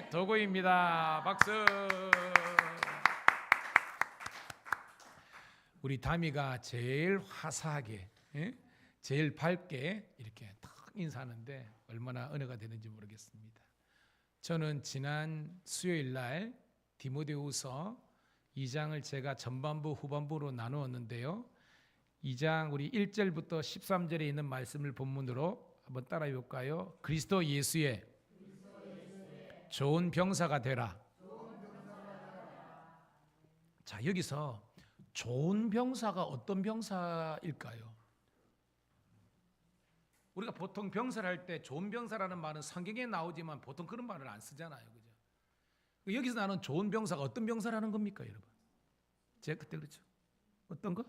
도구입니다. 박수. 우리 다미가 제일 화사하게, 제일 밝게 이렇게 탁 인사하는데 얼마나 은혜가 되는지 모르겠습니다. 저는 지난 수요일 날 디모데후서 2장을 제가 전반부 후반부로 나누었는데요. 2장 우리 1절부터 13절에 있는 말씀을 본문으로 한번 따라해 볼까요? 그리스도 예수의 좋은 병사가 되라. 자, 여기서 좋은 병사가 어떤 병사일까요? 우리가 보통 병사를 할 때 좋은 병사라는 말은 성경에 나오지만 보통 그런 말을 안 쓰잖아요. 그죠? 여기서 나는 좋은 병사가 어떤 병사라는 겁니까, 여러분? 제가 그때 그렇죠. 어떤 거?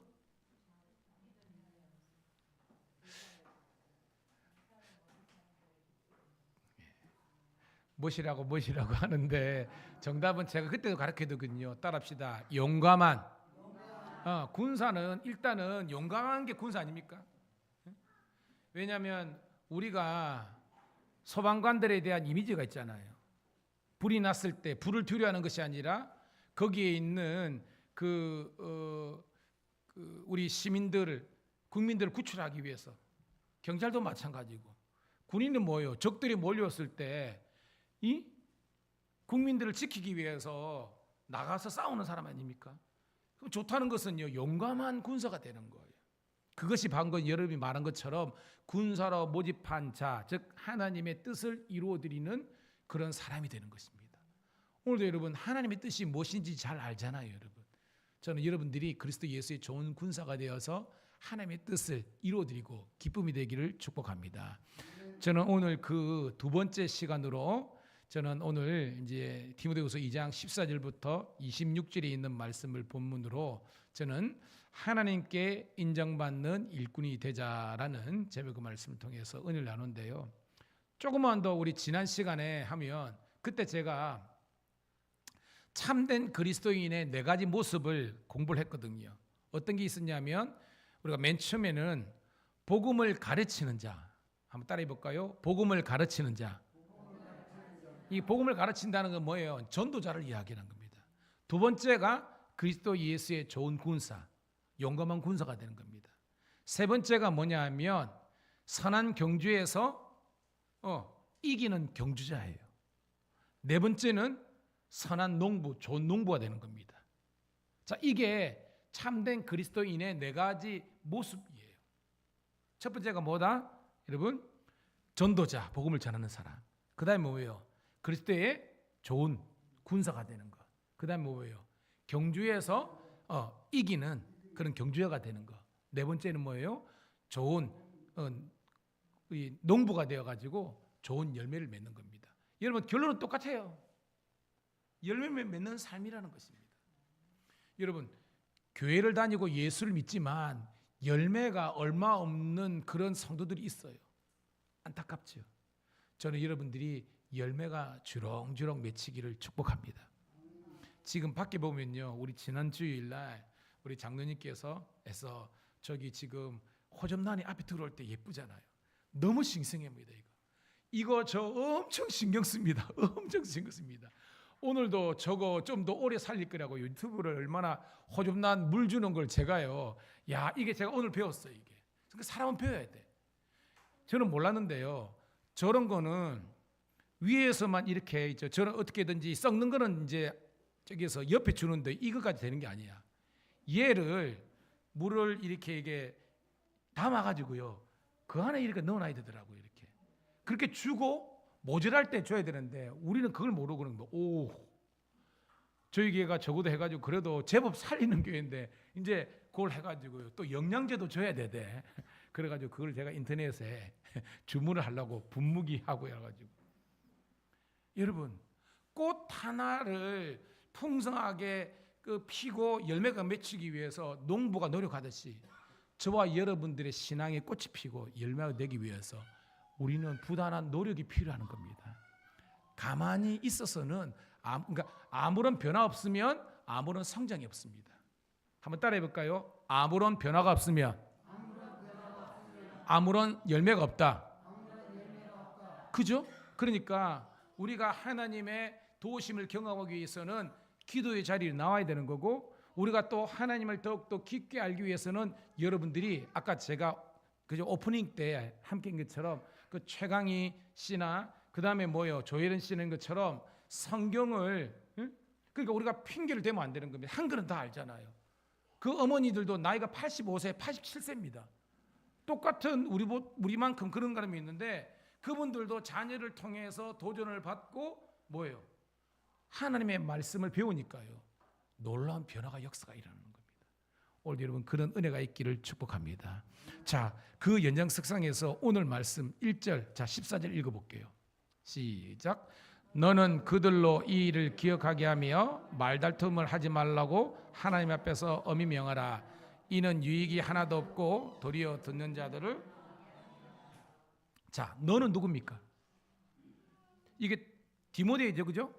무엇이라고 하는데 정답은 제가 그때도 가르쳐드거든요. 따라합시다. 용감한. 군사는 일단은 용감한 게 군사 아닙니까? 왜냐하면 우리가 소방관들에 대한 이미지가 있잖아요. 불이 났을 때 불을 두려워하는 것이 아니라 거기에 있는 우리 시민들을 국민들을 구출하기 위해서 경찰도 마찬가지고 군인은 뭐예요? 적들이 몰려왔을 때 이 국민들을 지키기 위해서 나가서 싸우는 사람 아닙니까? 좋다는 것은요, 용감한 군사가 되는 거예요. 그것이 방금 여러분이 말한 것처럼 군사로 모집한 자, 즉 하나님의 뜻을 이루어드리는 그런 사람이 되는 것입니다. 오늘도 여러분 하나님의 뜻이 무엇인지 잘 알잖아요, 여러분. 저는 여러분들이 그리스도 예수의 좋은 군사가 되어서 하나님의 뜻을 이루어드리고 기쁨이 되기를 축복합니다. 저는 오늘 그 두 번째 시간으로 저는 오늘 이제 디모데후서 2장 14절부터 26절에 있는 말씀을 본문으로 저는 하나님께 인정받는 일꾼이 되자라는 제목의 말씀을 통해서 은혜를 나누는데요. 조금만 더 우리 지난 시간에 하면 그때 제가 참된 그리스도인의 네 가지 모습을 공부를 했거든요. 어떤 게 있었냐면 우리가 맨 처음에는 복음을 가르치는 자, 한번 따라해 볼까요? 복음을 가르치는 자. 이 복음을 가르친다는 건 뭐예요? 전도자를 이야기하는 겁니다. 두 번째가 그리스도 예수의 좋은 군사, 용감한 군사가 되는 겁니다. 세 번째가 뭐냐 하면 선한 경주에서 이기는 경주자예요. 네 번째는 선한 농부, 좋은 농부가 되는 겁니다. 자, 이게 참된 그리스도인의 네 가지 모습이에요. 첫 번째가 뭐다? 여러분, 전도자, 복음을 전하는 사람. 그 다음에 뭐예요? 그리스도의 좋은 군사가 되는 것. 그 다음에 뭐예요? 경주에서 이기는 그런 경주자가 되는 것. 네 번째는 뭐예요? 좋은 농부가 되어가지고 좋은 열매를 맺는 겁니다. 여러분 결론은 똑같아요. 열매 맺는 삶이라는 것입니다. 여러분 교회를 다니고 예수를 믿지만 열매가 얼마 없는 그런 성도들이 있어요. 안타깝죠. 저는 여러분들이 열매가 주렁주렁 맺히기를 축복합니다. 지금 밖에 보면요, 우리 지난 주일날 우리 장로님께서 저기 지금 호접란이 앞에 들어올 때 예쁘잖아요. 너무 싱싱합니다. 이거 저 엄청 신경 씁니다. 엄청 신경 씁니다. 오늘도 저거 좀 더 오래 살릴 거라고 유튜브를 얼마나 호접란 물 주는 걸 제가요. 야, 이게 제가 오늘 배웠어요. 이게. 그러니까 사람은 배워야 돼. 저는 몰랐는데요. 저런 거는 위에서만 이렇게 저는 어떻게든지 썩는 거는 이제 저기서 옆에 주는데 이거까지 되는 게 아니야. 얘를 물을 이렇게 담아가지고요. 그 안에 이렇게 넣어놔야 되더라고요. 이렇게. 그렇게 주고 모자랄 때 줘야 되는데 우리는 그걸 모르고 그런 거. 저희 교회가 적어도 해가지고 그래도 제법 살리는 교회인데 이제 그걸 해가지고요. 또 영양제도 줘야 되대. 그래가지고 그걸 제가 인터넷에 주문을 하려고 분무기하고 해가지고. 여러분 꽃 하나를 풍성하게 피고 열매가 맺히기 위해서 농부가 노력하듯이 저와 여러분들의 신앙의 꽃이 피고 열매가 되기 위해서 우리는 부단한 노력이 필요한 겁니다. 가만히 있어서는 그러니까 아무런 변화 없으면 아무런 성장이 없습니다. 한번 따라해 볼까요? 아무런 변화가 없으면 아무런 열매가 없다. 그죠? 그러니까 우리가 하나님의 도우심을 경험하기 위해서는 기도의 자리에 나와야 되는 거고, 우리가 또 하나님을 더욱더 깊게 알기 위해서는 여러분들이 아까 제가 그저 오프닝 때 함께 한 것처럼 그 최강희 씨나 그 다음에 조혜련 씨는 것처럼 성경을, 그러니까 우리가 핑계를 대면 안 되는 겁니다. 한글은 다 알잖아요. 그 어머니들도 나이가 85세, 87세입니다. 똑같은 우리만큼 그런 사람이 있는데 그분들도 자녀를 통해서 도전을 받고 하나님의 말씀을 배우니까요. 놀라운 변화가 역사가 일어나는 겁니다. 오늘 여러분 그런 은혜가 있기를 축복합니다. 자, 그 연장석상에서 오늘 말씀 1절, 14절 읽어볼게요. 시작. 너는 그들로 이 일을 기억하게 하며 말다툼을 하지 말라고 하나님 앞에서 엄히 명하라. 이는 유익이 하나도 없고 도리어 듣는 자들을. 자, 너는 누굽니까? 이게 디모데이죠, 그죠?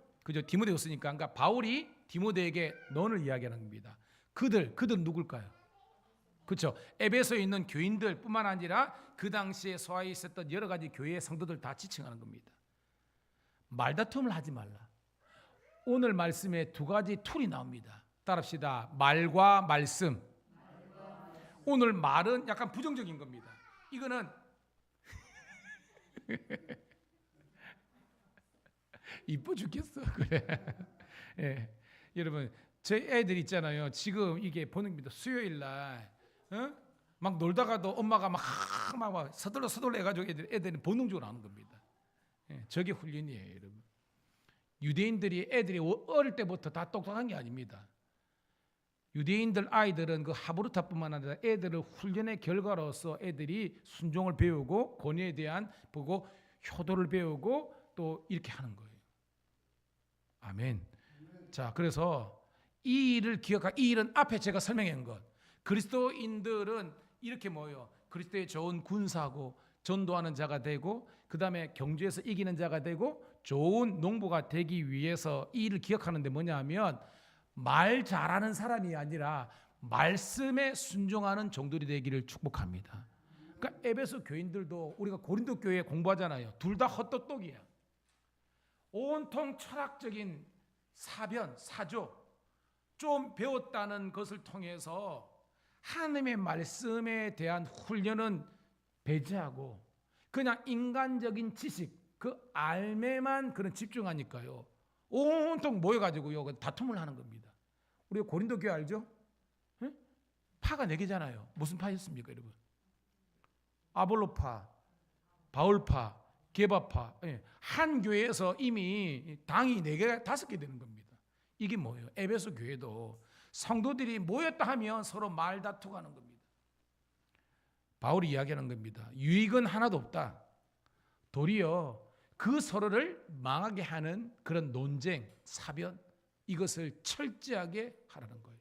디모데였으니까. 그러니까 바울이 디모데에게 너를 이야기하는 겁니다. 그들 누굴까요? 그렇죠. 에베소에 있는 교인들뿐만 아니라 그 당시에 소아에 있었던 여러 가지 교회의 성도들 다 지칭하는 겁니다. 말다툼을 하지 말라. 오늘 말씀에 두 가지 툴이 나옵니다. 따라합시다. 말과 말씀. 오늘 말은 약간 부정적인 겁니다. 이거는 이뻐 죽겠어. 그래. 예. 여러분, 제 애들 있잖아요. 지금 이게 보는 겁니다. 수요일 날, 막 놀다가도 엄마가 막 서둘러 해가지고 애들이 본능적으로 하는 겁니다. 예. 저게 훈련이에요, 여러분. 유대인들이 애들이 어릴 때부터 다 똑똑한 게 아닙니다. 유대인들 아이들은 그 하브루타뿐만 아니라 애들을 훈련의 결과로서 애들이 순종을 배우고 권위에 대한 보고 효도를 배우고 또 이렇게 하는 거예요. 아멘. 자, 그래서 이 일을 이 일은 앞에 제가 설명한 것. 그리스도인들은 이렇게 그리스도의 좋은 군사고 전도하는 자가 되고 그 다음에 경주에서 이기는 자가 되고 좋은 농부가 되기 위해서 이 일을 기억하는데 뭐냐 하면 말 잘하는 사람이 아니라 말씀에 순종하는 종들이 되기를 축복합니다. 그러니까 에베소 교인들도 우리가 고린도 교회 공부하잖아요. 둘 다 헛똑똑이야. 온통 철학적인 사변, 사조 좀 배웠다는 것을 통해서 하나님의 말씀에 대한 훈련은 배제하고 그냥 인간적인 지식, 그 알매만 그런 집중하니까요. 온통 모여가지고요 다툼을 하는 겁니다. 우리 고린도 교회 알죠? 응? 파가 4개잖아요. 무슨 파였습니까, 여러분? 아볼로파, 바울파, 게바파. 한 교회에서 이미 당이 4개, 5개 되는 겁니다. 이게 뭐예요? 에베소 교회도 성도들이 모였다 하면 서로 말다투가는 겁니다. 바울이 이야기하는 겁니다. 유익은 하나도 없다. 도리어 그 서로를 망하게 하는 그런 논쟁, 사변, 이것을 철저하게 하라는 거예요.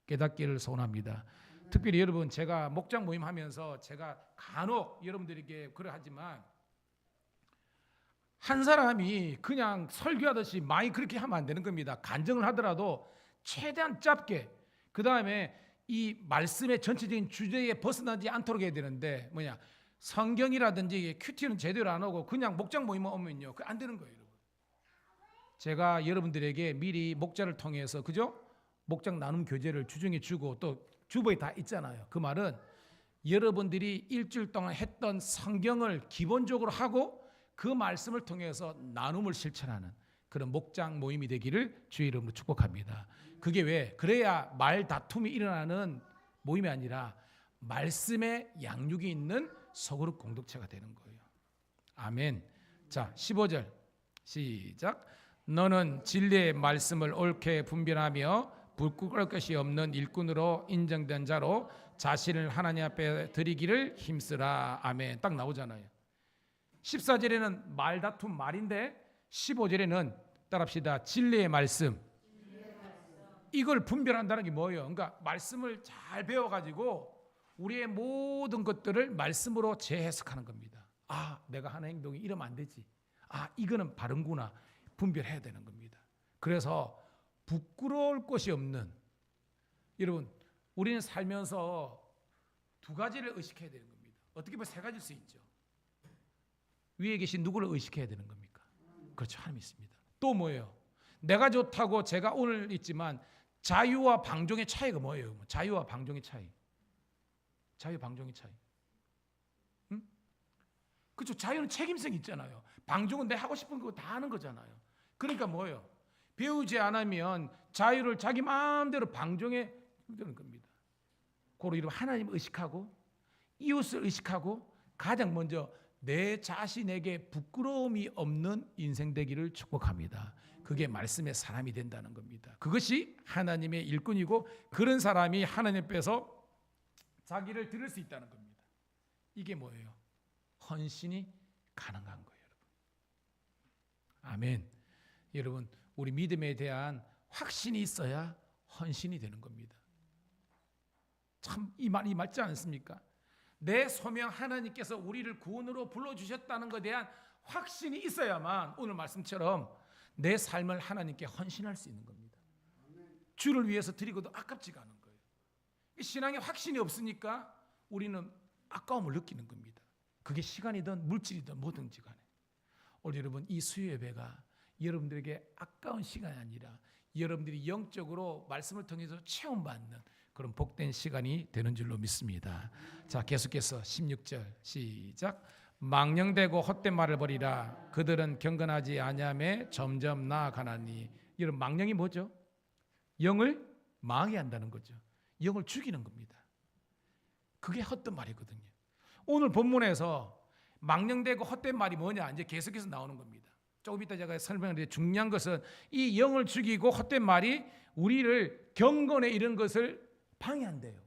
깨닫기를 소원합니다. 특별히 여러분, 제가 목장 모임 하면서 제가 간혹 여러분들에게 그러하지만 한 사람이 그냥 설교하듯이 많이 그렇게 하면 안 되는 겁니다. 간증을 하더라도 최대한 짧게, 그 다음에 이 말씀의 전체적인 주제에 벗어나지 않도록 해야 되는데 성경이라든지 큐티는 제대로 안 하고 그냥 목장 모임만 오면요, 안 되는 거예요, 여러분. 제가 여러분들에게 미리 목자를 통해서 목장 나눔 교재를 주중에 주고 또 주보에 다 있잖아요. 그 말은 여러분들이 일주일 동안 했던 성경을 기본적으로 하고 그 말씀을 통해서 나눔을 실천하는 그런 목장 모임이 되기를 주의 이름으로 축복합니다. 그게 왜? 그래야 말 다툼이 일어나는 모임이 아니라 말씀의 양육이 있는 소그룹 공동체가 되는 거예요. 아멘. 자, 15절 시작. 너는 진리의 말씀을 옳게 분별하며 불꿀 것이 없는 일꾼으로 인정된 자로 자신을 하나님 앞에 드리기를 힘쓰라. 아멘. 딱 나오잖아요. 14절에는 말다툼 말인데 15절에는 따라합시다. 진리의 말씀. 이걸 분별한다는 게 뭐예요? 그러니까 말씀을 잘 배워가지고 우리의 모든 것들을 말씀으로 재해석하는 겁니다. 아, 내가 하는 행동이 이러면 안 되지. 아, 이거는 바른구나. 분별해야 되는 겁니다. 그래서 부끄러울 것이 없는, 여러분, 우리는 살면서 두 가지를 의식해야 되는 겁니다. 어떻게 보면 3가지일 수 있죠. 위에 계신 누구를 의식해야 되는 겁니까? 그렇죠. 하나님 있습니다. 또 뭐예요? 내가 좋다고 제가 오늘 있지만 자유와 방종의 차이가 뭐예요? 자유와 방종의 차이. 자유 방종의 차이. 응? 그렇죠. 자유는 책임성이 있잖아요. 방종은 내 하고 싶은 거 다 하는 거잖아요. 그러니까 뭐예요? 배우지 않으면 자유를 자기 마음대로 방종해 되는 겁니다. 고로 이름 하나님을 의식하고 이웃을 의식하고 가장 먼저 내 자신에게 부끄러움이 없는 인생 되기를 축복합니다. 그게 말씀의 사람이 된다는 겁니다. 그것이 하나님의 일꾼이고 그런 사람이 하나님 앞에서 자기를 드릴 수 있다는 겁니다. 이게 뭐예요? 헌신이 가능한 거예요, 여러분. 아멘. 여러분, 우리 믿음에 대한 확신이 있어야 헌신이 되는 겁니다. 참 이 말이 맞지 않습니까? 내 소명 하나님께서 우리를 구원으로 불러주셨다는 것에 대한 확신이 있어야만 오늘 말씀처럼 내 삶을 하나님께 헌신할 수 있는 겁니다. 주를 위해서 드리고도 아깝지가 않은 거예요. 신앙에 확신이 없으니까 우리는 아까움을 느끼는 겁니다. 그게 시간이든 물질이든 뭐든지 간에. 오늘 여러분 이 수요 예배가 여러분들에게 아까운 시간이 아니라 여러분들이 영적으로 말씀을 통해서 체험받는 그런 복된 시간이 되는 줄로 믿습니다. 자, 계속해서 16절 시작. 망령되고 헛된 말을 버리라. 그들은 경건하지 아니하며 점점 나아가나니. 여러분 망령이 뭐죠? 영을 망하게 한다는 거죠. 영을 죽이는 겁니다. 그게 헛된 말이거든요. 오늘 본문에서 망령되고 헛된 말이 뭐냐 이제 계속해서 나오는 겁니다. 조금 이따 제가 설명을 드릴 중요한 것은 이 영을 죽이고 헛된 말이 우리를 경건에 이런 것을 방해한대요.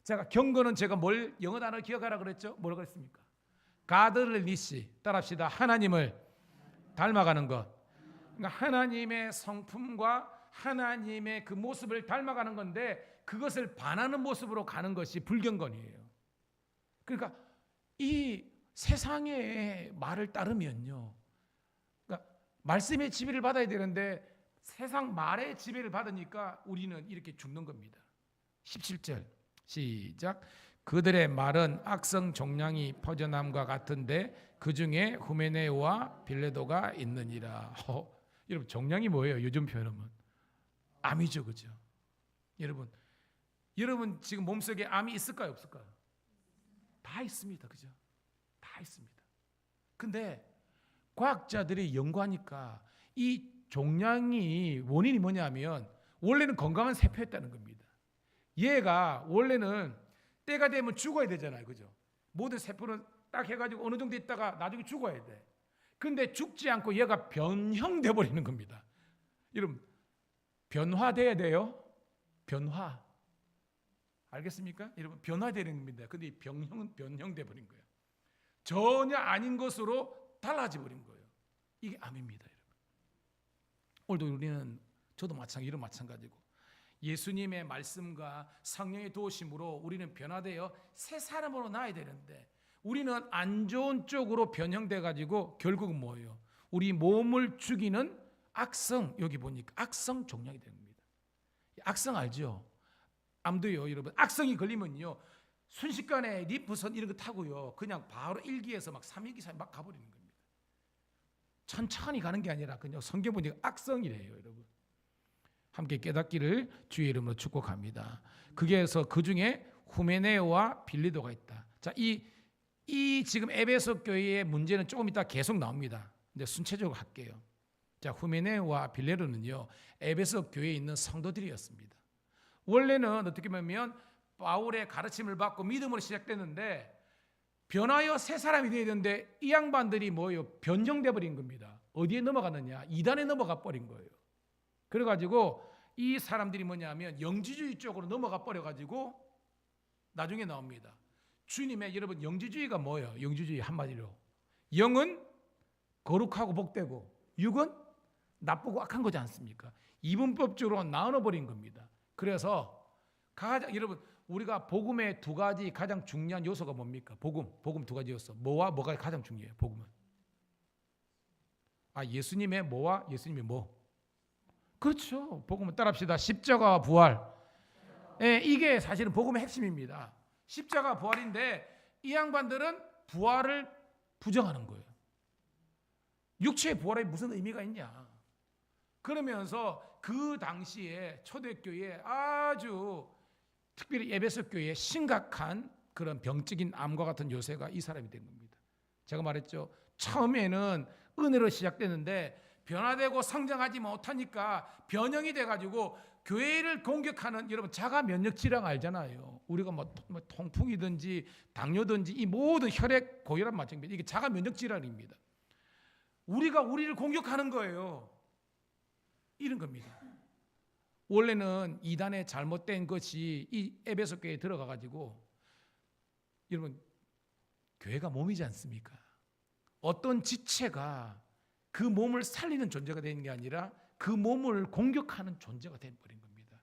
제가 경건은 제가 뭘 영어 단어 기억하라 그랬죠? 뭐라고 했습니까? 가드리시 따라합시다. 하나님을 닮아가는 것. 그러니까 하나님의 성품과 하나님의 그 모습을 닮아가는 건데 그것을 반하는 모습으로 가는 것이 불경건이에요. 그러니까 이 세상의 말을 따르면요. 그러니까 말씀의 지배를 받아야 되는데 세상 말의 지배를 받으니까 우리는 이렇게 죽는 겁니다. 17절 시작. 그들의 말은 악성 종량이 퍼져남과 같은데 그 중에 후메네오와 빌레도가 있느니라. 여러분 종량이 뭐예요? 요즘 표현하면 암이죠, 그죠? 여러분 지금 몸속에 암이 있을까요, 없을까요? 다 있습니다, 그죠? 다 있습니다. 근데 과학자들이 연구하니까 이 종양이 원인이 뭐냐면 원래는 건강한 세포였다는 겁니다. 얘가 원래는 때가 되면 죽어야 되잖아요, 그죠? 모든 세포는 딱 해가지고 어느 정도 있다가 나중에 죽어야 돼. 근데 죽지 않고 얘가 변형돼 버리는 겁니다. 여러분 변화돼야 돼요. 변화 알겠습니까? 여러분 변화되는 겁니다. 근데 이 변형은 변형돼 버린 거예요. 전혀 아닌 것으로 달라져 버린 거예요. 이게 암입니다, 여러분. 오늘도 우리는 저도 이런 마찬가지고 예수님의 말씀과 성령의 도우심으로 우리는 변화되어 새 사람으로 나야 되는데 우리는 안 좋은 쪽으로 변형돼 가지고 결국은 뭐예요? 우리 몸을 죽이는 악성, 여기 보니까 악성 종양이 되는 겁니다. 악성 알죠? 암도요, 여러분. 악성이 걸리면요 순식간에 림프선 이런 거 타고요 그냥 바로 1기에서 막 3일기 사이 막 가버리는 겁니다. 천천히 가는 게 아니라 그냥 성경 보니까 악성이래요, 여러분. 함께 깨닫기를 주의 이름으로 축복합니다. 거기에서 그 중에 후메네오와 빌리도가 있다. 자, 이 지금 에베소 교회의 문제는 조금 이따 계속 나옵니다. 근데 순차적으로 할게요. 자, 후메네오와 빌레도는요 에베소 교회에 있는 성도들이었습니다. 원래는 어떻게 보면 바울의 가르침을 받고 믿음으로 시작됐는데 변하여 새 사람이 되어야 되는데 이 양반들이 뭐예요? 변형돼 버린 겁니다. 어디에 넘어갔느냐? 이단에 넘어가 버린 거예요. 그래가지고 이 사람들이 뭐냐면 영지주의 쪽으로 넘어가 버려가지고 나중에 나옵니다. 주님의 여러분 영지주의가 뭐예요? 영지주의 한마디로 영은 거룩하고 복되고 육은 나쁘고 악한 거지 않습니까? 이분법적으로 나눠버린 겁니다. 그래서 여러분 우리가 복음의 두 가지 가장 중요한 요소가 뭡니까? 복음 두 가지 요소. 뭐와 뭐가 가장 중요해요? 복음은 예수님의 뭐와 예수님의 뭐? 그렇죠. 복음을 따라합시다. 십자가와 부활. 예, 이게 사실은 복음의 핵심입니다. 십자가 부활인데 이 양반들은 부활을 부정하는 거예요. 육체의 부활에 무슨 의미가 있냐? 그러면서 그 당시에 초대교회에 아주 특별히 에베소 교회에 심각한 그런 병적인 암과 같은 요새가 이 사람이 된 겁니다. 제가 말했죠. 처음에는 은혜로 시작되는데 변화되고 성장하지 못하니까 변형이 돼가지고 교회를 공격하는, 여러분 자가 면역 질환 알잖아요. 우리가 뭐 통풍이든지 당뇨든지 이 모든 혈액 고혈압 마찬가지, 이게 자가 면역 질환입니다. 우리가 우리를 공격하는 거예요. 이런 겁니다. 원래는 이단의 잘못된 것이 이 에베소 교회에 들어가 가지고, 여러분 교회가 몸이지 않습니까? 어떤 지체가 그 몸을 살리는 존재가 되는 게 아니라 그 몸을 공격하는 존재가 되어버린 겁니다.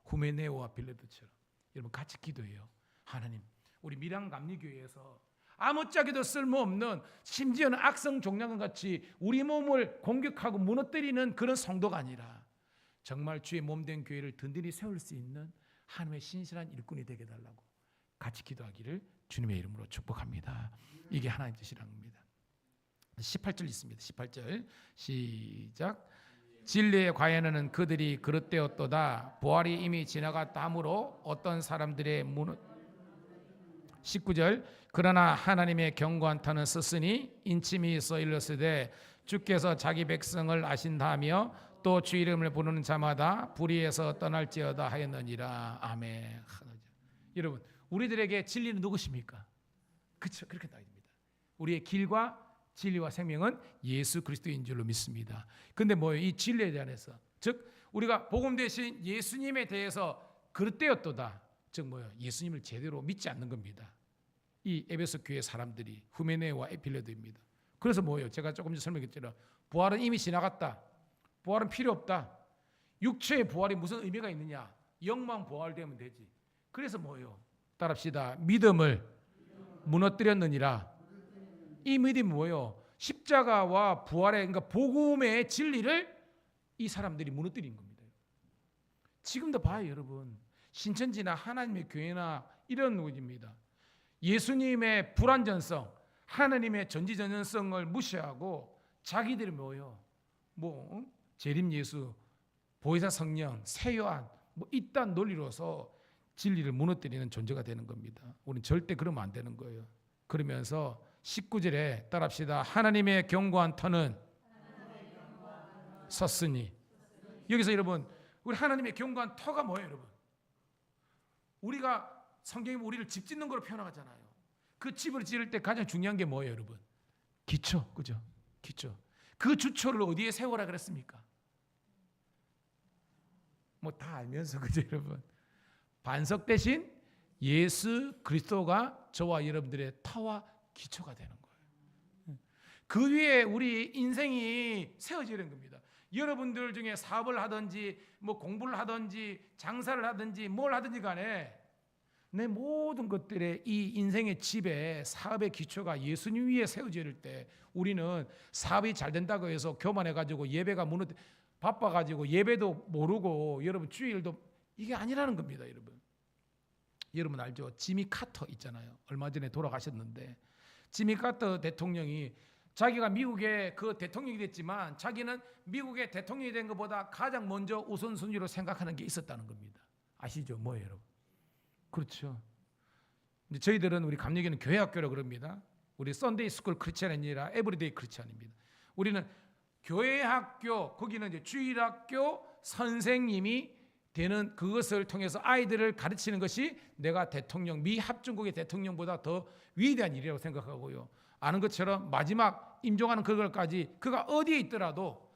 후메네오와 빌레도처럼. 여러분 같이 기도해요. 하나님, 우리 밀양감리교회에서 아무짝에도 쓸모없는, 심지어는 악성 종양과 같이 우리 몸을 공격하고 무너뜨리는 그런 성도가 아니라 정말 주의 몸된 교회를 든든히 세울 수 있는 하나님의 신실한 일꾼이 되게 해달라고 같이 기도하기를 주님의 이름으로 축복합니다. 이게 하나님의 뜻이랍니다. 18절 있습니다. 18절 시작. 진리의 과연은 그들이 그릇되었도다. 부활이 이미 지나갔다 하므로 어떤 사람들의 19절 그러나 하나님의 견고한 터는 썼으니 인침이 있어 일렀으되 주께서 자기 백성을 아신다며 또 주 이름을 부르는 자마다 불의에서 떠날지어다 하였느니라. 아멘. 여러분 우리들에게 진리는 누구십니까? 그렇죠. 그렇게 나옵니다. 우리의 길과 진리와 생명은 예수 그리스도인 줄로 믿습니다. 근데 뭐예요? 이 진리에 대해서, 즉 우리가 복음 대신 예수님에 대해서 그릇되었도다. 즉 뭐예요? 예수님을 제대로 믿지 않는 겁니다. 이 에베소 교회 사람들이 후메네와 에필레도입니다. 그래서 뭐예요? 제가 조금 전에 설명했잖아요. 부활은 이미 지나갔다. 부활은 필요 없다. 육체의 부활이 무슨 의미가 있느냐? 영만 부활되면 되지. 그래서 뭐예요? 따라합시다. 믿음을 무너뜨렸느니라. 이 믿음이 뭐예요? 십자가와 부활의, 그러니까 복음의 진리를 이 사람들이 무너뜨린 겁니다. 지금도 봐요, 여러분. 신천지나 하나님의 교회나 이런 것입니다. 예수님의 불완전성, 하나님의 전지전능성을 무시하고 자기들이 뭐예요? 재림 예수, 보혜사 성령, 세요한 이딴 논리로서 진리를 무너뜨리는 존재가 되는 겁니다. 우리는 절대 그러면 안 되는 거예요. 그러면서 19절에 따라합시다. 하나님의 견고한 터는 섰으니. 여기서 여러분 우리 하나님의 견고한 터가 뭐예요, 여러분? 우리가 성경이 우리를 집 짓는 걸로 표현하잖아요. 그 집을 지을 때 가장 중요한 게 뭐예요, 여러분? 기초, 그죠? 기초. 그 주초를 어디에 세워라 그랬습니까? 다 알면서, 그죠, 여러분? 반석 대신 예수 그리스도가 저와 여러분들의 터와 기초가 되는 거예요. 그 위에 우리 인생이 세워지는 겁니다. 여러분들 중에 사업을 하든지 공부를 하든지 장사를 하든지 뭘 하든지 간에 내 모든 것들의 이 인생의 집에 사업의 기초가 예수님 위에 세워질 때 우리는 사업이 잘 된다고 해서 교만해가지고 예배가 바빠가지고 예배도 모르고 여러분 주일도 이게 아니라는 겁니다. 여러분 알죠? 지미 카터 있잖아요. 얼마 전에 돌아가셨는데 지미 카터 대통령이 자기가 미국의 그 대통령이 됐지만 자기는 미국의 대통령이 된 것보다 가장 먼저 우선순위로 생각하는 게 있었다는 겁니다. 아시죠? 뭐예요, 여러분? 그렇죠. 이제 저희들은 우리 감리교는 교회학교라고 그럽니다. 우리 썬데이 스쿨 크리스찬이 아니라 에브리데이 크리스찬입니다. 우리는 교회학교, 거기는 이제 주일학교 선생님이 되는 그것을 통해서 아이들을 가르치는 것이 내가 대통령, 미 합중국의 대통령보다 더 위대한 일이라고 생각하고요. 아는 것처럼 마지막 임종하는 그걸까지 그가 어디에 있더라도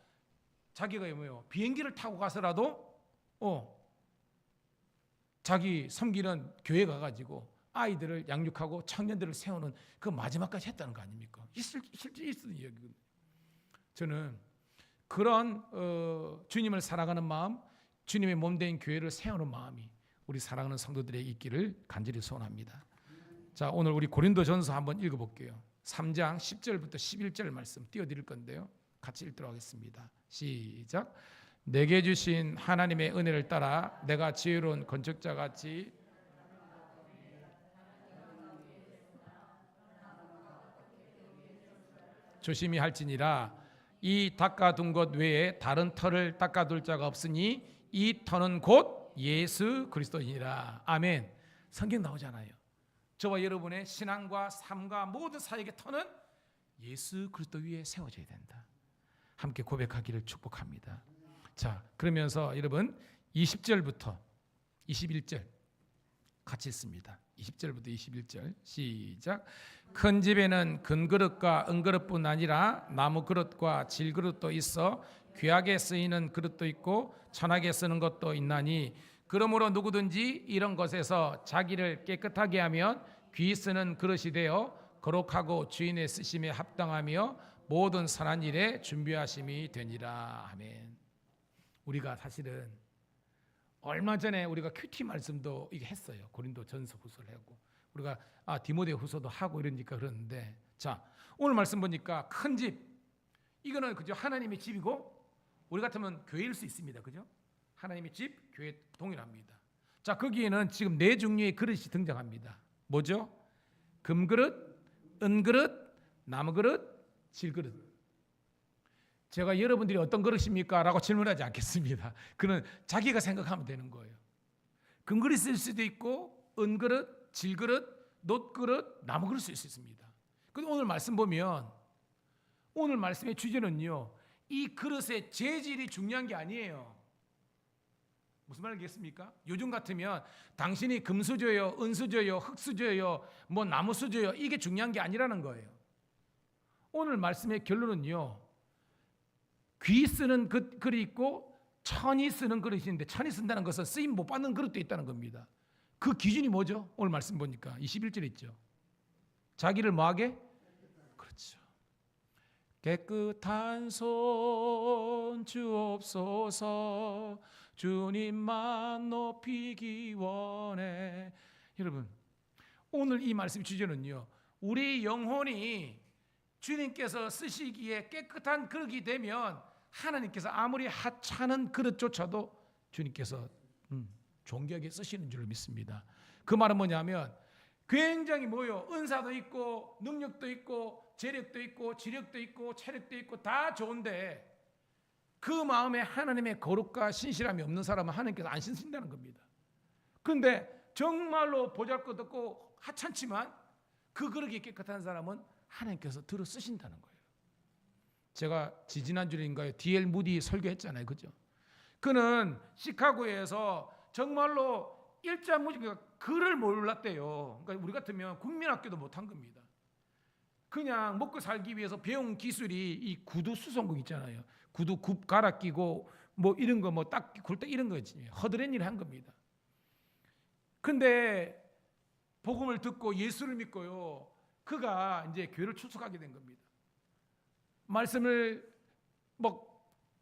자기가 비행기를 타고 가서라도 자기 섬기는 교회 가가지고 아이들을 양육하고 청년들을 세우는 그 마지막까지 했다는 거 아닙니까? 실제 있었던 이야기거든요. 저는 그런 주님을 사랑하는 마음, 주님의 몸된 교회를 세우는 마음이 우리 사랑하는 성도들에게 있기를 간절히 소원합니다. 자, 오늘 우리 고린도전서 한번 읽어볼게요. 3장 10절부터 11절 말씀 띄워드릴 건데요. 같이 읽도록 하겠습니다. 시작. 내게 주신 하나님의 은혜를 따라 내가 지혜로운 건축자같이 조심히 할지니라. 이 닦아둔 것 외에 다른 터를 닦아둘 자가 없으니 이 터는 곧 예수 그리스도이니라. 아멘. 성경 나오잖아요. 저와 여러분의 신앙과 삶과 모든 사역의 터는 예수 그리스도 위에 세워져야 된다. 함께 고백하기를 축복합니다. 자, 그러면서 여러분 20절부터 21절 같이 읽습니다. 20절부터 21절 시작. 큰 집에는 금그릇과 은그릇뿐 아니라 나무 그릇과 질그릇도 있어 귀하게 쓰이는 그릇도 있고 천하게 쓰는 것도 있나니 그러므로 누구든지 이런 것에서 자기를 깨끗하게 하면 귀 쓰는 그릇이 되어 거룩하고 주인의 쓰심에 합당하며 모든 선한 일에 준비하심이 되니라. 아멘. 우리가 사실은 얼마 전에 우리가 큐티 말씀도 이게 했어요. 고린도 전서 후서를 하고 우리가 디모데 후서도 하고 이러니까 그러는데, 자 오늘 말씀 보니까 큰 집, 이거는 그죠, 하나님의 집이고 우리 같으면 교회일 수 있습니다. 그죠? 하나님의 집, 교회 동일합니다. 자, 거기에는 지금 네 종류의 그릇이 등장합니다. 뭐죠? 금그릇, 은그릇, 나무그릇, 질그릇. 제가 여러분들이 어떤 그릇입니까? 라고 질문하지 않겠습니다. 그는 자기가 생각하면 되는 거예요. 금그릇일 수도 있고 은그릇, 질그릇, 놋그릇, 나무그릇일 수 있습니다. 근데 오늘 말씀 보면 오늘 말씀의 주제는요, 이 그릇의 재질이 중요한 게 아니에요. 무슨 말이겠습니까? 요즘 같으면 당신이 금수저요, 은수저요, 흙수저요, 뭐 나무수저요, 이게 중요한 게 아니라는 거예요. 오늘 말씀의 결론은요, 귀 쓰는 그릇이 있고 천이 쓰는 그릇이 있는데, 천이 쓴다는 것은 쓰임 못 받는 그릇도 있다는 겁니다. 그 기준이 뭐죠? 오늘 말씀 보니까 21절 있죠. 자기를 뭐하게? 그렇죠. 깨끗한 손 주옵소서, 주님만 높이기 원해. 여러분, 오늘 이 말씀 주제는요, 우리 영혼이 주님께서 쓰시기에 깨끗한 그릇이 되면 하나님께서 아무리 하찮은 그릇조차도 주님께서 존귀하게 쓰시는 줄 믿습니다. 그 말은 뭐냐면 굉장히 뭐요, 은사도 있고 능력도 있고 재력도 있고 지력도 있고 체력도 있고 다 좋은데 그 마음에 하나님의 거룩과 신실함이 없는 사람은 하나님께서 안 쓰신다는 겁니다. 그런데 정말로 보잘것없고 하찮지만 그 그릇이 깨끗한 사람은 하나님께서 들어 쓰신다는 거예요. 제가 지지난주인가요? D.L. 무디 설교했잖아요. 그죠? 그는 시카고에서 정말로 일자무지가 글을 몰랐대요. 그러니까 우리 같으면 국민학교도 못한 겁니다. 그냥 먹고 살기 위해서 배운 기술이 이 구두 수송국 있잖아요. 구두 굽 갈아 끼고 뭐 이런 거 뭐 딱 굴 때 이런 거지. 허드렛 일을 한 겁니다. 근데 복음을 듣고 예수를 믿고요, 그가 이제 교회를 출석하게 된 겁니다. 말씀을 뭐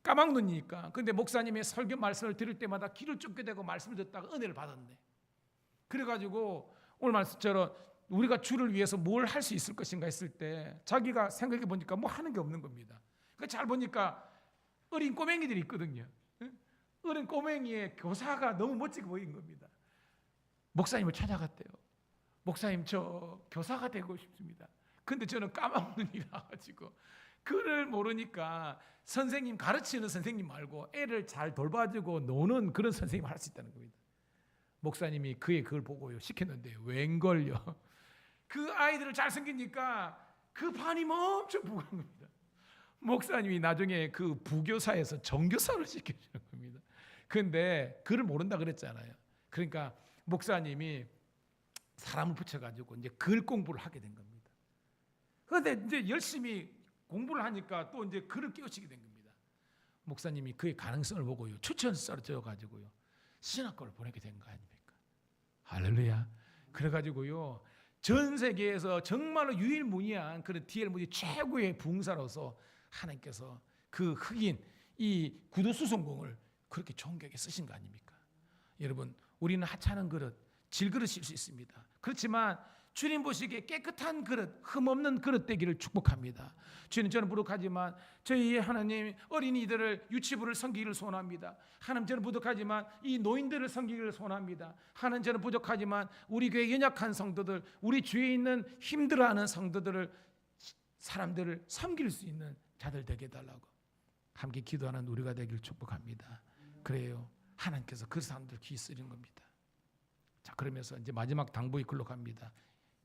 까막눈이니까. 근데 목사님의 설교 말씀을 들을 때마다 귀를 쫓게 되고 말씀을 듣다가 은혜를 받았네. 그래가지고 오늘 말씀처럼 우리가 주를 위해서 뭘 할 수 있을 것인가 했을 때 자기가 생각해 보니까 뭐 하는 게 없는 겁니다. 잘 보니까 어린 꼬맹이들이 있거든요. 어린 꼬맹이의 교사가 너무 멋지게 보인 겁니다. 목사님을 찾아갔대요. 목사님, 저 교사가 되고 싶습니다. 근데 저는 까막눈이라 가지고 글을 모르니까 선생님, 가르치는 선생님 말고 애를 잘 돌봐주고 노는 그런 선생님을 할 수 있다는 겁니다. 목사님이 그의 그걸 보고요 시켰는데요, 웬걸요, 그 아이들을 잘 섬기니까 그 반이 엄청 부한 겁니다. 목사님이 나중에 그 부교사에서 정교사를 시켜주는 겁니다. 근데 글을 모른다 그랬잖아요. 그러니까 목사님이 사람을 붙여가지고 이제 글 공부를 하게 된 겁니다. 그런데 이제 열심히 공부를 하니까 또 이제 글을 깨우치게 된 겁니다. 목사님이 그의 가능성을 보고요 추천서를 적어가지고요 신학교를 보내게 된 거 아닙니까? 할렐루야. 그래가지고요 전 세계에서 정말로 유일무이한 그런 D.L. 무디 최고의 부흥사로서 하나님께서 그 흑인 이 구두 수송공을 그렇게 존귀하게 쓰신 거 아닙니까? 여러분, 우리는 하찮은 그릇, 질그릇일 수 있습니다. 그렇지만 주님 보시기에 깨끗한 그릇, 흠없는 그릇 되기를 축복합니다. 주님, 저는 부족하지만 저희 하나님 어린이들을 유치부를 섬기기를 소원합니다. 하나님, 저는 부족하지만 이 노인들을 섬기기를 소원합니다. 하나님, 저는 부족하지만 우리 교회 연약한 성도들, 우리 주위에 있는 힘들어하는 성도들을, 사람들을 섬길 수 있는 자들 되게 해달라고. 함께 기도하는 우리가 되길 축복합니다. 그래요. 하나님께서 그 사람들 귀 쓰리는 겁니다. 자, 그러면서 이제 마지막 당부의 글로 갑니다.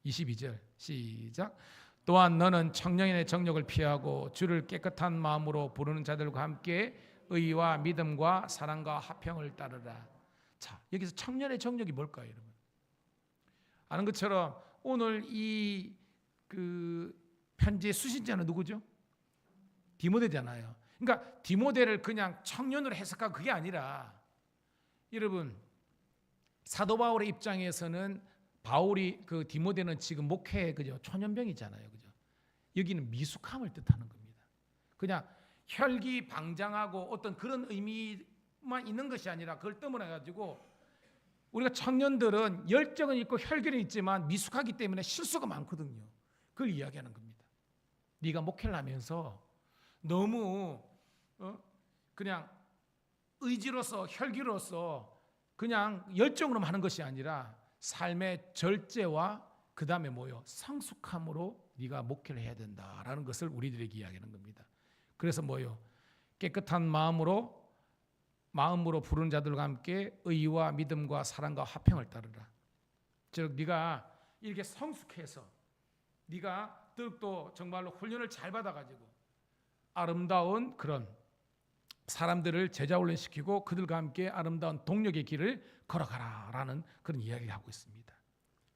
22절 시작. 또한 너는 청년의 정욕을 피하고 주를 깨끗한 마음으로 부르는 자들과 함께 의와 믿음과 사랑과 화평을 따르라. 자, 여기서 청년의 정욕이 뭘까요, 여러분? 아는 것처럼 오늘 이 편지의 수신자는 누구죠? 디모데잖아요. 그러니까 디모데를 그냥 청년으로 해석하고 그게 아니라, 여러분, 사도 바울의 입장에서는 바울이 디모데는 지금 목회 그죠 초년병이잖아요, 그죠? 여기는 미숙함을 뜻하는 겁니다. 그냥 혈기방장하고 어떤 그런 의미만 있는 것이 아니라 그걸 떠밀어 가지고 우리가 청년들은 열정은 있고 혈기는 있지만 미숙하기 때문에 실수가 많거든요. 그걸 이야기하는 겁니다. 네가 목회를 하면서 너무 그냥 의지로서 혈기로서 그냥 열정으로만 하는 것이 아니라 삶의 절제와 그 다음에 뭐요? 성숙함으로 네가 목회를 해야 된다라는 것을 우리들에게 이야기하는 겁니다. 그래서 뭐요? 깨끗한 마음으로 부르는 자들과 함께 의와 믿음과 사랑과 화평을 따르라. 즉 네가 이렇게 성숙해서 네가 또 정말로 훈련을 잘 받아가지고 아름다운 그런 사람들을 제자 훈련시키고 그들과 함께 아름다운 동력의 길을 걸어가라라는 그런 이야기를 하고 있습니다.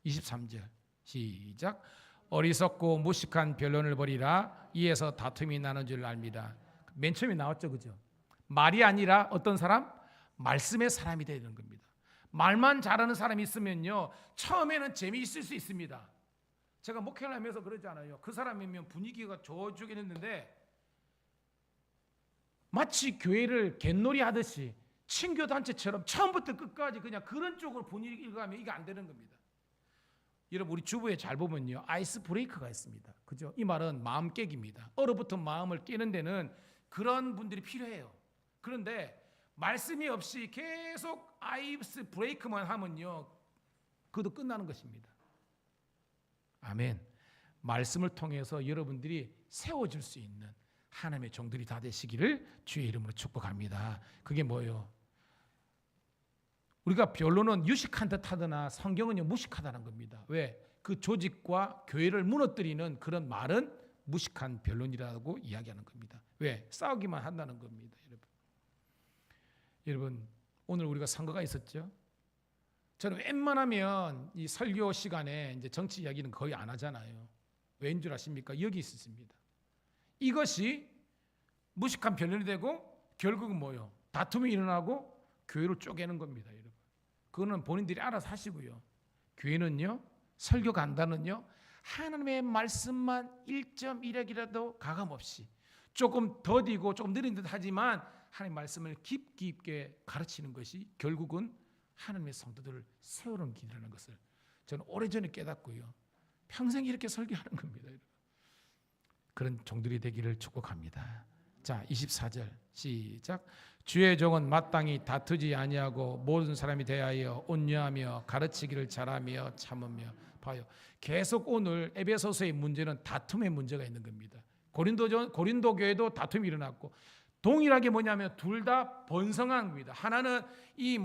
23절 시작. 어리석고 무식한 변론을 벌이라. 이에서 다툼이 나는 줄 압니다. 맨 처음에 나왔죠, 그죠? 말이 아니라 어떤 사람? 말씀의 사람이 되는 겁니다. 말만 잘하는 사람이 있으면요, 처음에는 재미있을 수 있습니다. 제가 목회를 하면서 그러잖아요. 그 사람이면 분위기가 좋아지긴 했는데 마치 교회를 갯놀이 하듯이 친교 단체처럼 처음부터 끝까지 그냥 그런 쪽으로 분위기가 가면 이게 안 되는 겁니다. 여러분, 우리 주부에 잘 보면요, 아이스 브레이커가 있습니다. 그죠? 이 말은 마음 깨기입니다. 얼어붙은 마음을 깨는 데는 그런 분들이 필요해요. 그런데 말씀이 없이 계속 아이스 브레이크만 하면요, 그것도 끝나는 것입니다. 아멘. 말씀을 통해서 여러분들이 세워질 수 있는 하나님의 종들이 다 되시기를 주의 이름으로 축복합니다. 그게 뭐예요? 우리가 변론은 유식한 듯 하더나 성경은요 무식하다는 겁니다. 왜? 그 조직과 교회를 무너뜨리는 그런 말은 무식한 변론이라고 이야기하는 겁니다. 왜? 싸우기만 한다는 겁니다. 여러분, 오늘 우리가 선거가 있었죠? 저는 웬만하면 이 설교 시간에 이제 정치 이야기는 거의 안 하잖아요. 왜인 줄 아십니까? 여기 있습니다. 이것이 무식한 변론이 되고 결국은 뭐요? 다툼이 일어나고 교회를 쪼개는 겁니다, 여러분. 그거는 본인들이 알아서 하시고요. 교회는요, 설교 간다는요, 하나님의 말씀만 1.1핵이라도 가감없이 조금 더디고 조금 느린 듯 하지만 하나님의 말씀을 깊이 있게 가르치는 것이 결국은 하나님의 성도들을 세우는 길이라는 것을 저는 오래전에 깨닫고요. 평생 이렇게 설교하는 겁니다, 여러분. 그런 종들이 되기를 축복합니다. 자, 24절 시작. 주의 종은 마땅히 다투지 아니하고 모든 사람이 대하여 온유하며 가르치기를 잘하며 참으며. 봐요. 계속 오늘 에베소서의 문제는 다툼의 문제가 있는 겁니다. 고린도 교회도 다툼이 일어났고 동일하게 뭐냐면 둘 다 번성한 겁니다. 하나는 이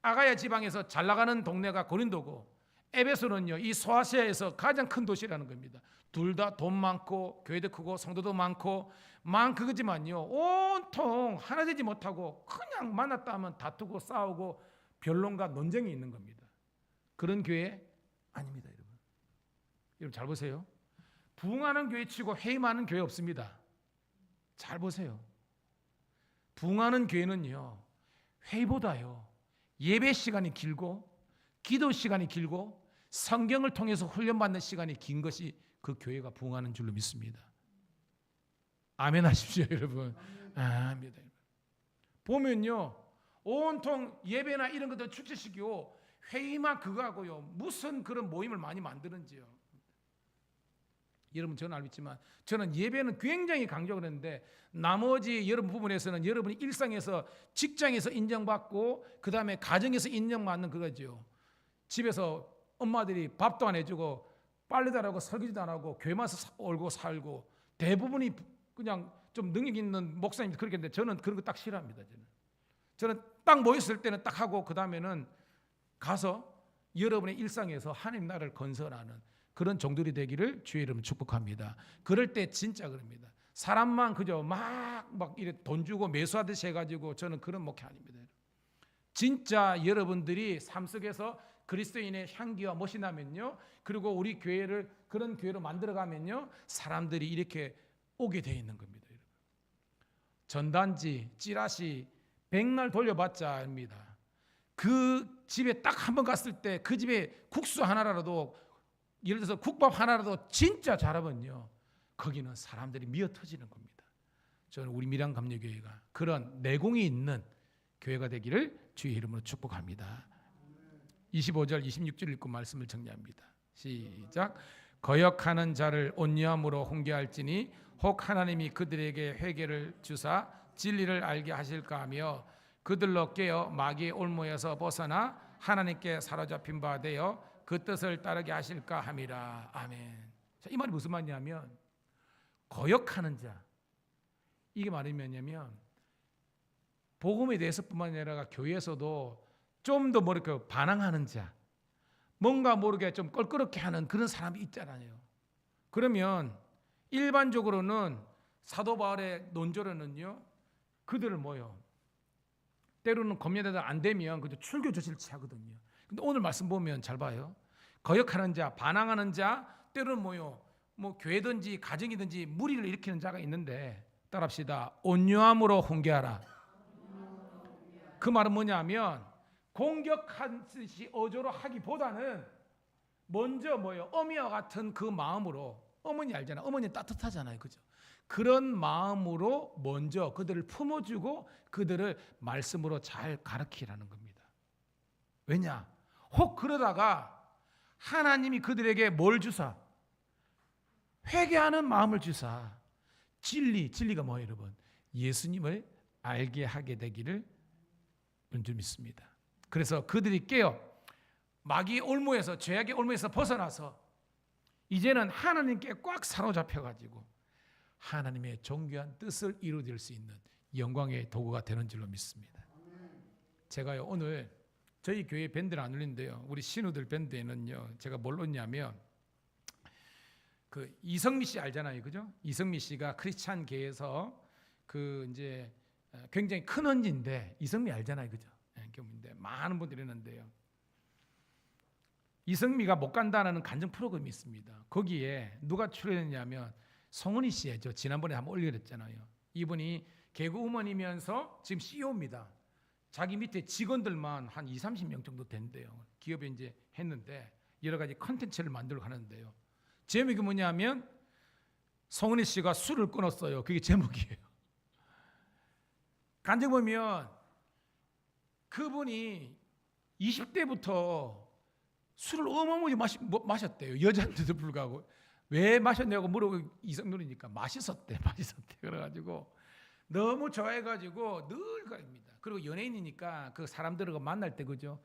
아가야 지방에서 잘 나가는 동네가 고린도고 에베소는요 이 소아시아에서 가장 큰 도시라는 겁니다. 둘 다 돈 많고 교회도 크고 성도도 많고 그거지만요 온통 하나 되지 못하고 그냥 만났다 하면 다투고 싸우고 변론과 논쟁이 있는 겁니다. 그런 교회 아닙니다, 여러분. 여러분 잘 보세요. 부흥하는 교회 치고 회의 많은 교회 없습니다. 잘 보세요. 부흥하는 교회는요 회의보다요 예배 시간이 길고 기도 시간이 길고 성경을 통해서 훈련받는 시간이 긴 것이 그 교회가 부흥하는 줄로 믿습니다. 아멘 하십시오, 여러분. 아멘. 보면요 온통 예배나 이런 것들 축제시키고 회의만 그거 하고요 무슨 그런 모임을 많이 만드는지요. 여러분 저는 알고 있지만 저는 예배는 굉장히 강조를 했는데 나머지 여러분 부분에서는 여러분이 일상에서 직장에서 인정받고 그 다음에 가정에서 인정받는 그거죠. 집에서 엄마들이 밥도 안 해주고 빨래도 안 하고 설거지도 안 하고 교회만 올고 살고 대부분이 그냥 좀 능력 있는 목사님들 그렇게 했는데 저는 그런 거 딱 싫어합니다. 저는 딱 모였을 때는 딱 하고 그 다음에는 가서 여러분의 일상에서 하나님 나라를 건설하는 그런 종들이 되기를 주의 이름으로 축복합니다. 그럴 때 진짜 그럽니다. 사람만 그저 막 이래 돈 주고 매수하듯이 해가지고 저는 그런 목회 아닙니다. 진짜 여러분들이 삶 속에서 그리스도인의 향기와 멋이 나면요, 그리고 우리 교회를 그런 교회로 만들어가면요, 사람들이 이렇게 오게 되어 있는 겁니다. 전단지, 찌라시 백날 돌려봤자 합니다. 그 집에 딱 한 번 갔을 때 그 집에 국수 하나라도, 예를 들어서 국밥 하나라도 진짜 잘하면요, 거기는 사람들이 미어 터지는 겁니다. 저는 우리 밀양감리교회가 그런 내공이 있는 교회가 되기를 주의 이름으로 축복합니다. 25절 26절 읽고 말씀을 정리합니다. 시작. 거역하는 자를 온유함으로 훈계할지니 혹 하나님이 그들에게 회개를 주사 진리를 알게 하실까 하며 그들로 깨어 마귀의 올무에서 벗어나 하나님께 사로잡힌 바 되어 그 뜻을 따르게 하실까 함이라. 아멘. 자, 이 말이 무슨 말이냐면 거역하는 자, 이게 말이 뭐냐면 복음에 대해서뿐만 아니라 교회에서도 좀 더 모르게 반항하는 자, 뭔가 모르게 좀 껄끄럽게 하는 그런 사람이 있잖아요. 그러면 일반적으로는 사도 바울의 논조로는요, 그들을 뭐요, 때로는 검열대가 안 되면 그저 출교 조치를 취하거든요. 근데 오늘 말씀 보면 잘 봐요. 거역하는 자, 반항하는 자, 때로는 뭐요, 뭐 교회든지 가정이든지 무리를 일으키는 자가 있는데, 따라합시다. 온유함으로 훈계하라. 그 말은 뭐냐면 공격하듯이 어조로 하기보다는 먼저 뭐요, 어미와 같은 그 마음으로, 어머니 알잖아요. 어머니 따뜻하잖아요, 그죠? 그런 마음으로 먼저 그들을 품어주고 그들을 말씀으로 잘 가르치라는 겁니다. 왜냐? 혹 그러다가 하나님이 그들에게 뭘 주사? 회개하는 마음을 주사. 진리가 뭐예요, 여러분? 예수님을 알게 하게 되기를 줄 믿습니다. 그래서 그들이 깨어 마귀의 올무에서, 죄악의 올무에서 벗어나서 이제는 하나님께 꽉 사로잡혀가지고 하나님의 정교한 뜻을 이루어질 수 있는 영광의 도구가 되는 줄로 믿습니다. 제가요, 오늘 저희 교회 밴드를 안 올리는데요, 우리 신우들 밴드에는요, 제가 뭘 넣냐면 그 이성미 씨 알잖아요, 그죠? 이성미 씨가 크리스찬계에서 그 이제 굉장히 큰 헌지인데, 이성미 알잖아요, 그죠? 교인데 많은 분들이 있는데요, 이성미가 못 간다는 간증 프로그램이 있습니다. 거기에 누가 출연했냐면 성은이 씨예요. 저 지난번에 한번 올려드렸잖아요. 이분이 개그우먼이면서 지금 CEO입니다. 자기 밑에 직원들만 한 20-30명 정도 된대요. 기업에 이제 했는데 여러 가지 컨텐츠를 만들고 하는데요. 제목이 뭐냐면 성은이 씨가 술을 끊었어요. 그게 제목이에요. 간증 보면 그분이 20대부터 술을 어마어마하게 마셨대요. 여자한테도 불구하고. 왜 마셨냐고 물어보고 이성누리니까 맛있었대. 그래가지고 너무 좋아해가지고 늘 그럽니다. 그리고 연예인이니까 그 사람들하고 만날 때, 그죠?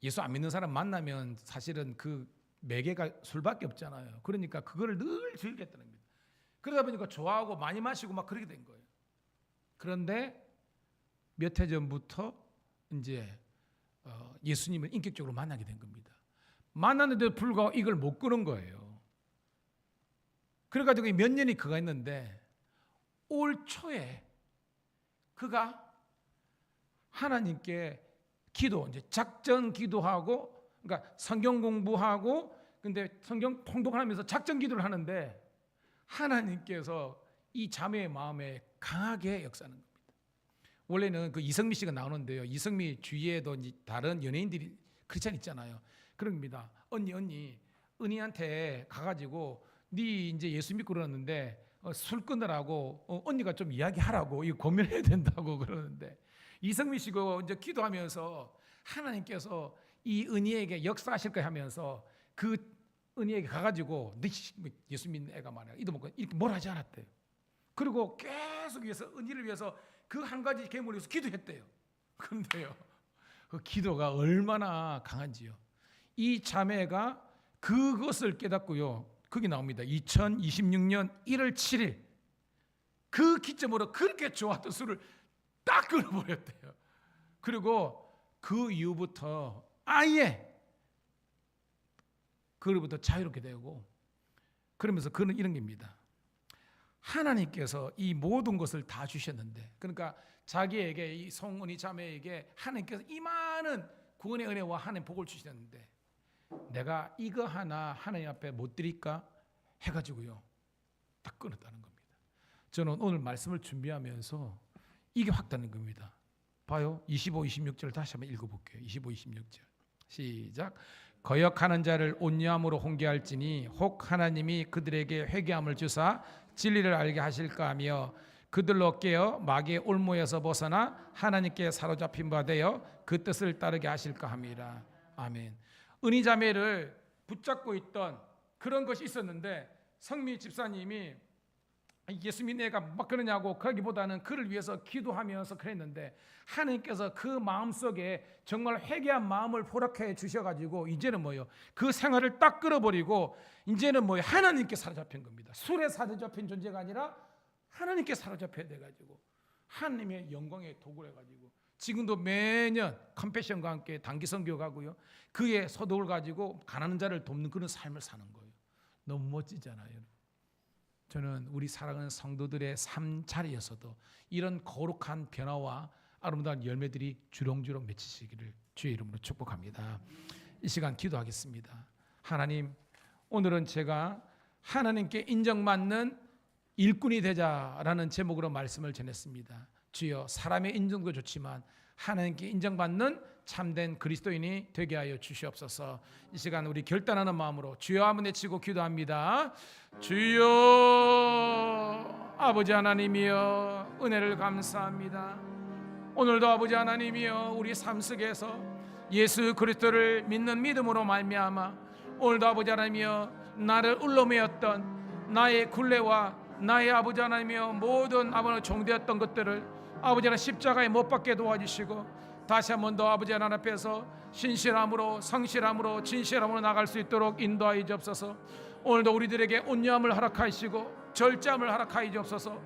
예수 안 믿는 사람 만나면 사실은 그 매개가 술밖에 없잖아요. 그러니까 그거를 늘 즐겼다는 겁니다. 그러다 보니까 좋아하고 많이 마시고 막 그렇게 된 거예요. 그런데 몇 해 전부터 이제 예수님을 인격적으로 만나게 된 겁니다. 만났는데도 불구하고 이걸 못 끊은 거예요. 그래가지고 몇 년이 그가 있는데 올 초에 그가 하나님께 기도, 이제 작전 기도하고, 그러니까 성경 공부하고, 근데 성경 통독하면서 작전 기도를 하는데 하나님께서 이 자매의 마음에 강하게 역사하는 겁니다. 원래는 그 이성미 씨가 나오는데요, 이성미 주위에도 이제 다른 연예인들이 크리스찬 있잖아요. 그런 겁니다. 언니 은희한테 가가지고 네 이제 예수 믿고 그러는데 술 끊으라고 언니가 좀 이야기하라고, 이거 고민해야 된다고 그러는데, 이성미 씨가 이제 기도하면서 하나님께서 이 은희에게 역사하실 거 하면서 그 은희에게 가가지고 네 예수 믿는 애가 말이야, 이도 먹고 이렇게 뭘 하지 않았대요. 그리고 계속 위해서 은희를 위해서 그 한 가지 계명을 위해서 기도했대요. 그런데요, 그 기도가 얼마나 강한지요. 이 자매가 그것을 깨닫고요, 거기 나옵니다. 2026년 1월 7일 그 기점으로 그렇게 좋았던 술을 딱 끊어버렸대요. 그리고 그 이후부터 아예 그로부터 자유롭게 되고, 그러면서 그는 이런 겁니다. 하나님께서 이 모든 것을 다 주셨는데, 그러니까 자기에게, 이 송은이 자매에게 하나님께서 이 많은 구원의 은혜와 하나님 복을 주셨는데 내가 이거 하나 하나님 앞에 못 드릴까 해가지고요 딱 끊었다는 겁니다. 저는 오늘 말씀을 준비하면서 이게 확 닿는 겁니다. 봐요. 25, 26절 다시 한번 읽어볼게요. 25, 26절 시작. 거역하는 자를 온유함으로 홍계할지니 혹 하나님이 그들에게 회개함을 주사 진리를 알게 하실까 하며 그들로 깨어 마귀의 올무에서 벗어나 하나님께 사로잡힌 바 되어 그 뜻을 따르게 하실까 함이라. 아멘. 은희자매를 붙잡고 있던 그런 것이 있었는데 성미 집사님이 예수 믿는 애가 막 그러냐고 거기보다는 그를 위해서 기도하면서 그랬는데 하나님께서 그 마음속에 정말 회개한 마음을 허락해 주셔가지고 이제는 뭐예요? 그 생활을 딱 끌어버리고 이제는 뭐예요? 하나님께 사로잡힌 겁니다. 술에 사로잡힌 존재가 아니라 하나님께 사로잡혀야 돼가지고 하나님의 영광에 도구를 해가지고 지금도 매년 컴패션과 함께 단기 선교 가고요 그의 소득을 가지고 가난한 자를 돕는 그런 삶을 사는 거예요. 너무 멋지잖아요. 저는 우리 사랑하는 성도들의 삶 자리에서도 이런 거룩한 변화와 아름다운 열매들이 주렁주렁 맺히시기를 주의 이름으로 축복합니다. 이 시간 기도하겠습니다. 하나님, 오늘은 제가 하나님께 인정받는 일꾼이 되자라는 제목으로 말씀을 전했습니다. 주여, 사람의 인정도 좋지만 하나님께 인정받는 참된 그리스도인이 되게 하여 주시옵소서. 이 시간 우리 결단하는 마음으로 주여 한번 외치고 기도합니다. 주여, 아버지 하나님이여, 은혜를 감사합니다. 오늘도 아버지 하나님이여, 우리 삶 속에서 예수 그리스도를 믿는 믿음으로 말미암아 오늘도 아버지 하나님이여 나를 울러매었던 나의 굴레와 나의 아버지 하나님이여 모든 아버지 종되었던 것들을 아버지 하나님 십자가에 못 박게 도와주시고 다시 한 번 더 아버지 하나님 앞에서 신실함으로 성실함으로 진실함으로 나갈 수 있도록 인도하여 주옵소서. 오늘도 우리들에게 온유함을 허락하시고 절제함을 허락하여 주옵소서.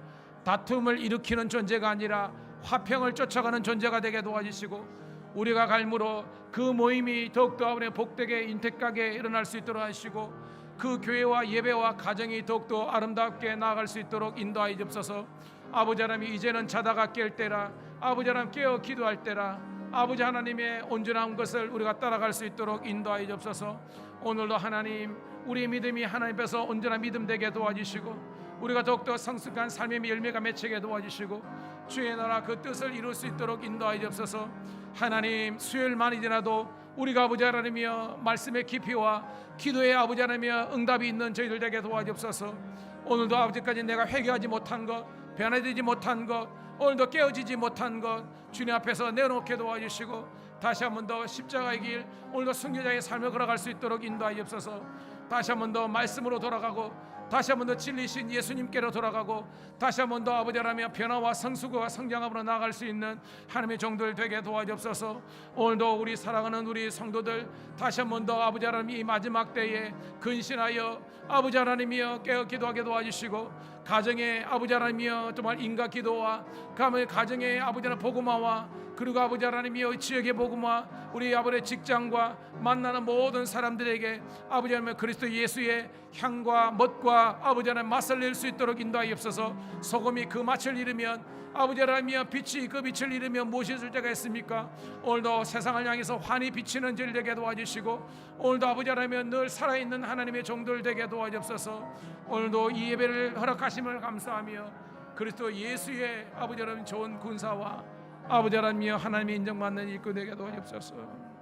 다툼을 일으키는 존재가 아니라 화평을 쫓아가는 존재가 되게 도와주시고 우리가 갈무로 그 모임이 더욱더 아버지 복되게 인택하게 일어날 수 있도록 하시고 그 교회와 예배와 가정이 더욱더 아름답게 나아갈 수 있도록 인도하여 주옵소서. 아버지 하나님, 이제는 자다가 깰 때라, 아버지 하나님 깨어 기도할 때라, 아버지 하나님의 온전한 것을 우리가 따라갈 수 있도록 인도하여 주옵소서. 오늘도 하나님, 우리의 믿음이 하나님께서 온전한 믿음 되게 도와주시고 우리가 더욱더 성숙한 삶의 열매가 맺히게 도와주시고 주의 나라 그 뜻을 이룰 수 있도록 인도하여 주옵소서. 하나님, 수요일만이 지나도 우리가 아버지 하나님이여 말씀의 깊이와 기도의 아버지 하나님이여 응답이 있는 저희들 되게 도와주옵소서. 오늘도 아버지까지 내가 회개하지 못한 것, 변화되지 못한 것, 오늘도 깨어지지 못한 것 주님 앞에서 내놓게 도와주시고 다시 한 번 더 십자가의 길, 오늘도 순교자의 삶을 걸어갈 수 있도록 인도하여 주옵소서. 다시 한 번 더 말씀으로 돌아가고 다시 한 번 더 진리신 예수님께로 돌아가고 다시 한 번 더 아버지 하나님의 변화와 성숙과 성장함으로 나아갈 수 있는 하나님의 종들 되게 도와주옵소서. 오늘도 우리 사랑하는 우리 성도들 다시 한 번 더 아버지 하나님 이 마지막 때에 근신하여 아버지 하나님이여 깨어 기도하게 도와주시고 가정의 아버지 하나님이여 정말 인가 기도와 가정의 아버지 하나님 복음화와 그리고 아버지 하나님이여 지역의 복음화 우리 아버지의 직장과 만나는 모든 사람들에게 아버지 하나님 그리스도 예수의 향과 멋과 아버지 하나님 맛을 낼 수 있도록 인도하옵소서. 소금이 그 맛을 잃으면 아버지 하나님이여 빛이 그 빛을 잃으면 무엇이 있을 때가 있습니까? 오늘도 세상을 향해서 환히 비치는 질 되게 도와주시고 오늘도 아버지 하나님이여 늘 살아있는 하나님의 종들 되게 도와주옵소서. 오늘도 이 예배를 허락하심을 감사하며 그리스도 예수의 아버지 하나님 좋은 군사와 아버지 하나님이여 하나님의 인정받는 일꾼 되게 도와주옵소서.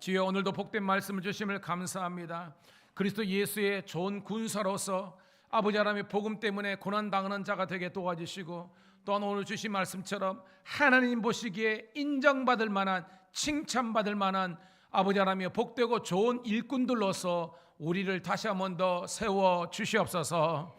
주여, 오늘도 복된 말씀을 주심을 감사합니다. 그리스도 예수의 좋은 군사로서 아버지 하나님의 복음 때문에 고난당하는 자가 되게 도와주시고 또한 오늘 주신 말씀처럼 하나님 보시기에 인정받을 만한 칭찬받을 만한 아버지 하나님의 복되고 좋은 일꾼들로서 우리를 다시 한 번 더 세워 주시옵소서.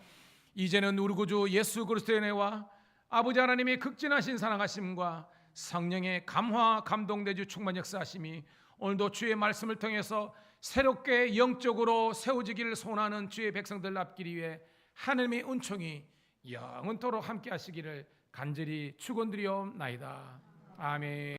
이제는 우리 구주 예수 그리스도의 은혜와 아버지 하나님의 극진하신 사랑하심과 성령의 감화 감동되주 충만 역사하심이 오늘도 주의 말씀을 통해서 새롭게 영적으로 세워지기를 소원하는 주의 백성들 납기를 위해 하나님의 은총이 영원토록 함께 하시기를 간절히 축원드리옵나이다. 아멘.